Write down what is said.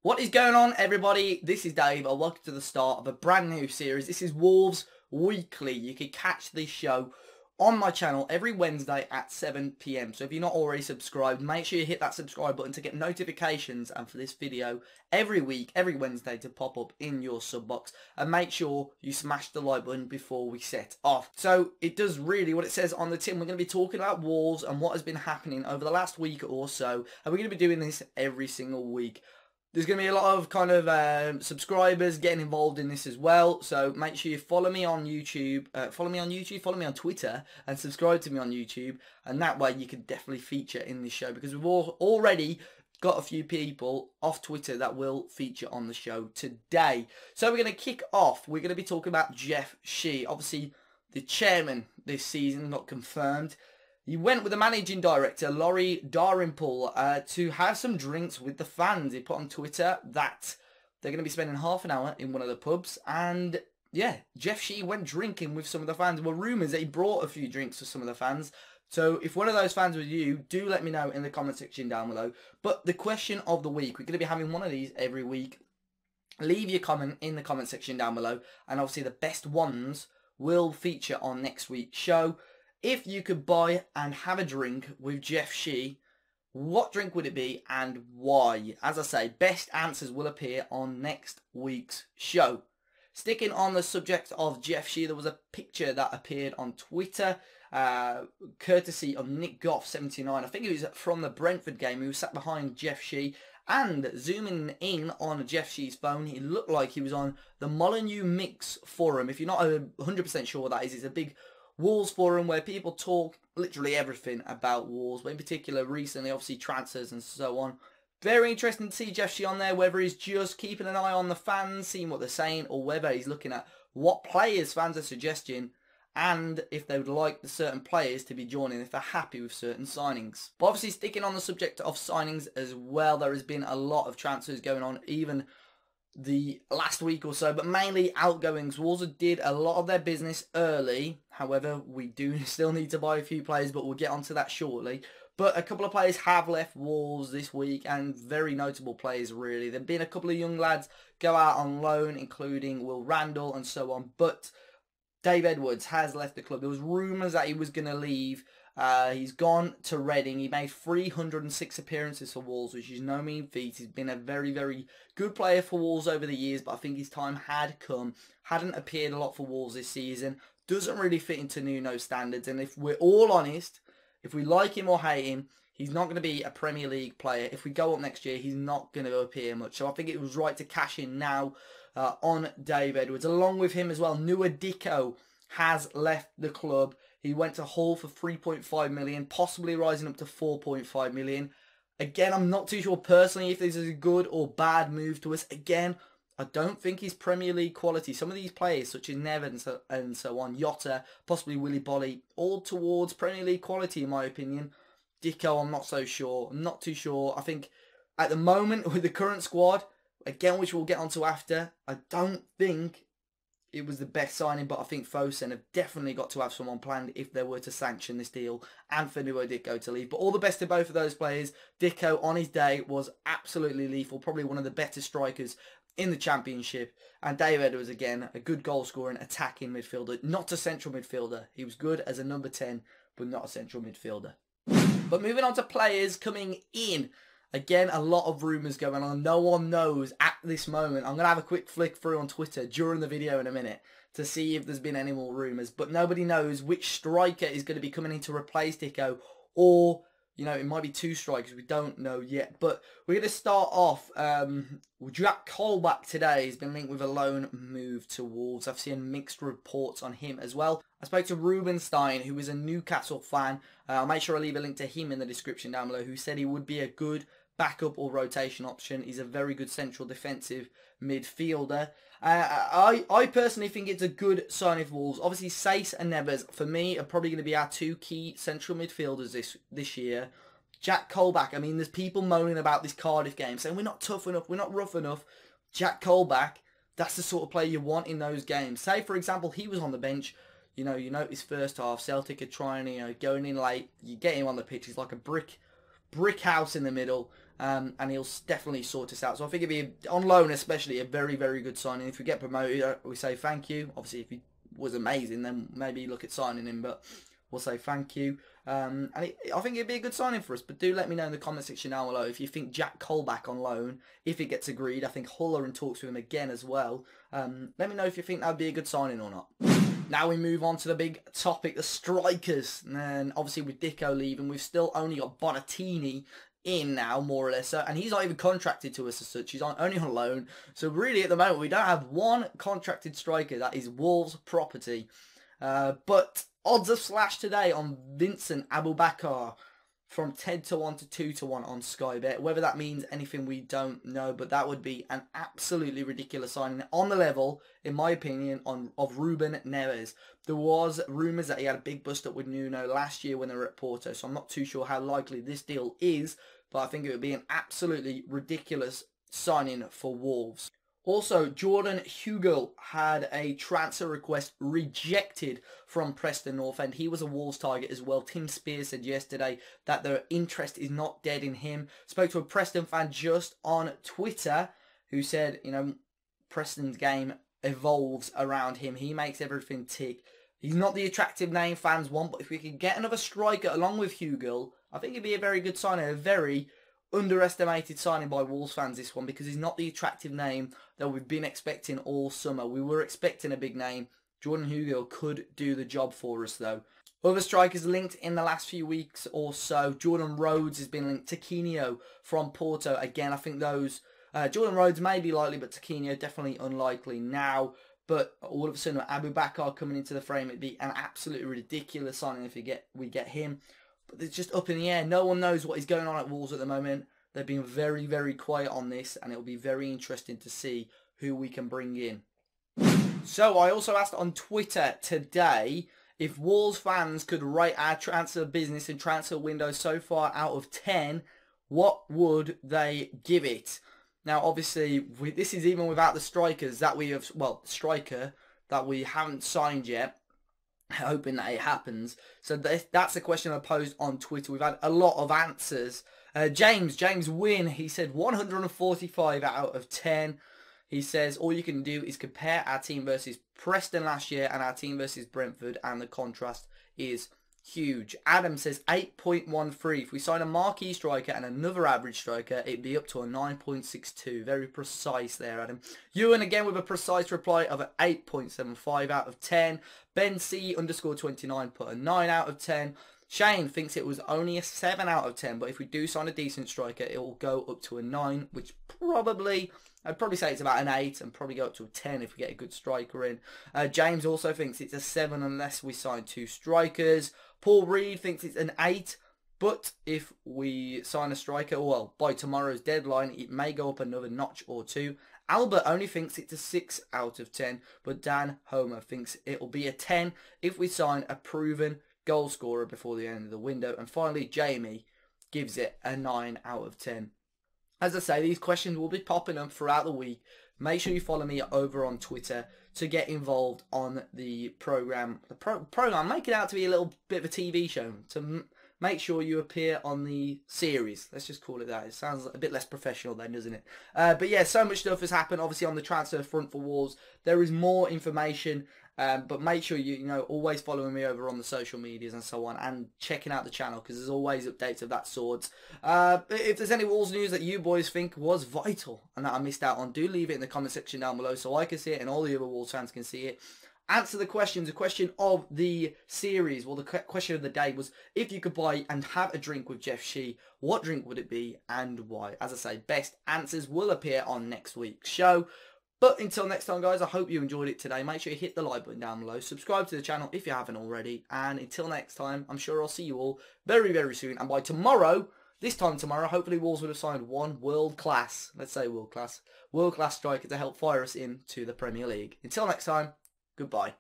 What is going on, everybody? This is Dave, and welcome to the start of a brand new series. This is Wolves Weekly. You can catch this show on my channel every Wednesday at 7 PM. So if you're not already subscribed, make sure you hit that subscribe button to get notifications and for this video every week, every Wednesday to pop up in your sub box. And make sure you smash the like button before we set off. So it does really what it says on the tin. We're going to be talking about Wolves and what has been happening over the last week or so. And we're going to be doing this every single week. There's going to be a lot of subscribers getting involved in this as well. So make sure you follow me on YouTube, follow me on Twitter, and subscribe to me on YouTube. And that way you can definitely feature in this show, because we've already got a few people off Twitter that will feature on the show today. So we're going to kick off. We're going to be talking about Jeff Shi. Obviously, the chairman this season, not confirmed. He went with the managing director, Laurie Dalrymple, to have some drinks with the fans. He put on Twitter that they're going to be spending half an hour in one of the pubs. And yeah, Jeff Shi went drinking with some of the fans. There were rumours that he brought a few drinks for some of the fans. So if one of those fans was you, do let me know in the comment section down below. But the question of the week, we're going to be having one of these every week. Leave your comment in the comment section down below. And obviously the best ones will feature on next week's show. If you could buy and have a drink with Jeff Shi, what drink would it be and why? As I say, best answers will appear on next week's show. Sticking on the subject of Jeff Shi, there was a picture that appeared on Twitter, courtesy of Nick Goff 79. I think it was from the Brentford game. He was sat behind Jeff Shi, and zooming in on Jeff Shi's phone, he looked like he was on the Molyneux Mix forum. If you're not 100% sure what that is, it's a big Wolves forum where people talk literally everything about Wolves, but in particular recently, obviously transfers and so on. Very interesting to see Jeff Shi on there, whether he's just keeping an eye on the fans, seeing what they're saying, or whether he's looking at what players fans are suggesting and if they would like the certain players to be joining, if they're happy with certain signings. But obviously sticking on the subject of signings as well, there has been a lot of transfers going on, even the last week or so, but mainly outgoings. Wolves did a lot of their business early. However, we do still need to buy a few players, but we'll get onto that shortly. But a couple of players have left Wolves this week, and very notable players really. There have been a couple of young lads go out on loan, including Will Randall and so on, but Dave Edwards has left the club. There was rumours that he was going to leave. He's gone to Reading. He made 306 appearances for Wolves, which is no mean feat. He's been a very, very good player for Wolves over the years, but I think his time had come. Hadn't appeared a lot for Wolves this season. Doesn't really fit into Nuno's standards. And if we're all honest, if we like him or hate him, he's not going to be a Premier League player. If we go up next year, he's not going to appear much. So I think it was right to cash in now on Dave Edwards. Along with him as well, Nua Dicko has left the club. He went to Hull for 3.5 million, possibly rising up to 4.5 million. Again, I'm not too sure personally if this is a good or bad move to us. Again, I don't think he's Premier League quality. Some of these players, such as Nevin and so on, Yotta, possibly Willy Bolly, all towards Premier League quality in my opinion. Dicko, I'm not so sure. I'm not too sure. I think at the moment with the current squad, again, which we'll get onto after, I don't think it was the best signing, but I think Fosen have definitely got to have someone planned if they were to sanction this deal and for Nua Dicko to leave. But all the best to both of those players. Dicko on his day was absolutely lethal, probably one of the better strikers in the Championship. And Dave Edwards, again, a good goal-scoring, attacking midfielder, not a central midfielder. He was good as a number 10, but not a central midfielder. But moving on to players coming in. Again, a lot of rumours going on. No one knows at this moment. I'm going to have a quick flick through on Twitter during the video in a minute to see if there's been any more rumours. But nobody knows which striker is going to be coming in to replace Dicko. Or, you know, it might be two strikers. We don't know yet. But we're going to start off. Jack Colback today has been linked with a loan move to Wolves. I've seen mixed reports on him as well. I spoke to Rubenstein, who is a Newcastle fan. I'll make sure I leave a link to him in the description down below, who said he would be a good backup or rotation option. He's a very good central defensive midfielder. I personally think it's a good signing for Wolves. Obviously, Sace and Neves, for me, are probably going to be our two key central midfielders this year. Jack Colback, I mean, there's people moaning about this Cardiff game, saying we're not tough enough, we're not rough enough. Jack Colback, that's the sort of player you want in those games. Say, for example, he was on the bench. You notice first half, Celtic are trying, going in late. You get him on the pitch, he's like a brick house in the middle. and he'll definitely sort us out. So I think it'd be, on loan especially, a very, very good signing. If we get promoted, we say thank you. Obviously, if he was amazing, then maybe look at signing him, but we'll say thank you. And I think it'd be a good signing for us. But do let me know in the comment section down below if you think Jack Colback on loan, if it gets agreed. I think Hull are in talks with him again as well. Let me know if you think that would be a good signing or not. Now we move on to the big topic, the strikers. And obviously with Dicko leaving, we've still only got Bonatini in now, more or less. And he's not even contracted to us as such. He's only on loan. So really at the moment we don't have one contracted striker. That is Wolves' property. But odds have slashed today on Vincent Aboubakar from 10-1 to 2-1 on Sky Bet. Whether that means anything, we don't know, but that would be an absolutely ridiculous signing on the level, in my opinion, of Ruben Neves. There was rumours that he had a big bust up with Nuno last year when they were at Porto, so I'm not too sure how likely this deal is, but I think it would be an absolutely ridiculous signing for Wolves. Also, Jordan Hugill had a transfer request rejected from Preston North End. He was a Wolves target as well. Tim Spears said yesterday that their interest is not dead in him. Spoke to a Preston fan just on Twitter who said, you know, Preston's game evolves around him. He makes everything tick. He's not the attractive name fans want, but if we could get another striker along with Hugill, I think it'd be a very good signing, a very underestimated signing by Wolves fans, this one, because he's not the attractive name that we've been expecting all summer. We were expecting a big name. Jordan Hugill could do the job for us though. Other strikers linked in the last few weeks or so. Jordan Rhodes has been linked. Taquinho from Porto. Again, I think those... Jordan Rhodes may be likely, but Taquinho definitely unlikely now. But all of a sudden, Aboubakar coming into the frame, it'd be an absolutely ridiculous signing if we get him. But it's just up in the air. No one knows what is going on at Wolves at the moment. They've been very, very quiet on this, and it'll be very interesting to see who we can bring in. So I also asked on Twitter today if Wolves fans could rate our transfer business and transfer window so far out of 10, what would they give it? Now, obviously, this is even without the strikers that we have, well, striker that we haven't signed yet, hoping that it happens. So that's a question I posed on Twitter. We've had a lot of answers. James Wynn, he said 145 out of 10. He says all you can do is compare our team versus Preston last year and our team versus Brentford, and the contrast is huge. Adam says 8.13. If we sign a marquee striker and another average striker, it'd be up to a 9.62. Very precise there, Adam. Ewan again with a precise reply of an 8.75 out of 10. Ben C _29 put a 9 out of 10. Shane thinks it was only a 7 out of 10, but if we do sign a decent striker, it will go up to a 9, which probably... I'd probably say it's about an 8 and probably go up to a 10 if we get a good striker in. James also thinks it's a 7 unless we sign 2 strikers. Paul Reed thinks it's an 8, but if we sign a striker, well, by tomorrow's deadline, it may go up another notch or 2. Albert only thinks it's a 6 out of 10, but Dan Homer thinks it'll be a 10 if we sign a proven goal scorer before the end of the window. And finally, Jamie gives it a 9 out of 10. As I say, these questions will be popping up throughout the week. Make sure you follow me over on Twitter to get involved on the program. I'm making it out to be a little bit of a TV show. To make sure you appear on the series. Let's just call it that. It sounds a bit less professional then, doesn't it? But yeah, so much stuff has happened, obviously, on the transfer front for Wolves. There is more information. But make sure you know, always following me over on the social medias and so on, and checking out the channel, because there's always updates of that sort. If there's any Wolves news that you boys think was vital and that I missed out on, do leave it in the comment section down below so I can see it and all the other Wolves fans can see it. Answer the questions. The question of the series, well, the question of the day was, if you could buy and have a drink with Jeff Shee, what drink would it be and why? As I say, best answers will appear on next week's show. But until next time, guys, I hope you enjoyed it today. Make sure you hit the like button down below. Subscribe to the channel if you haven't already. And until next time, I'm sure I'll see you all very, very soon. And by tomorrow, this time tomorrow, hopefully Wolves would have signed one world-class, let's say world-class striker to help fire us into the Premier League. Until next time, goodbye.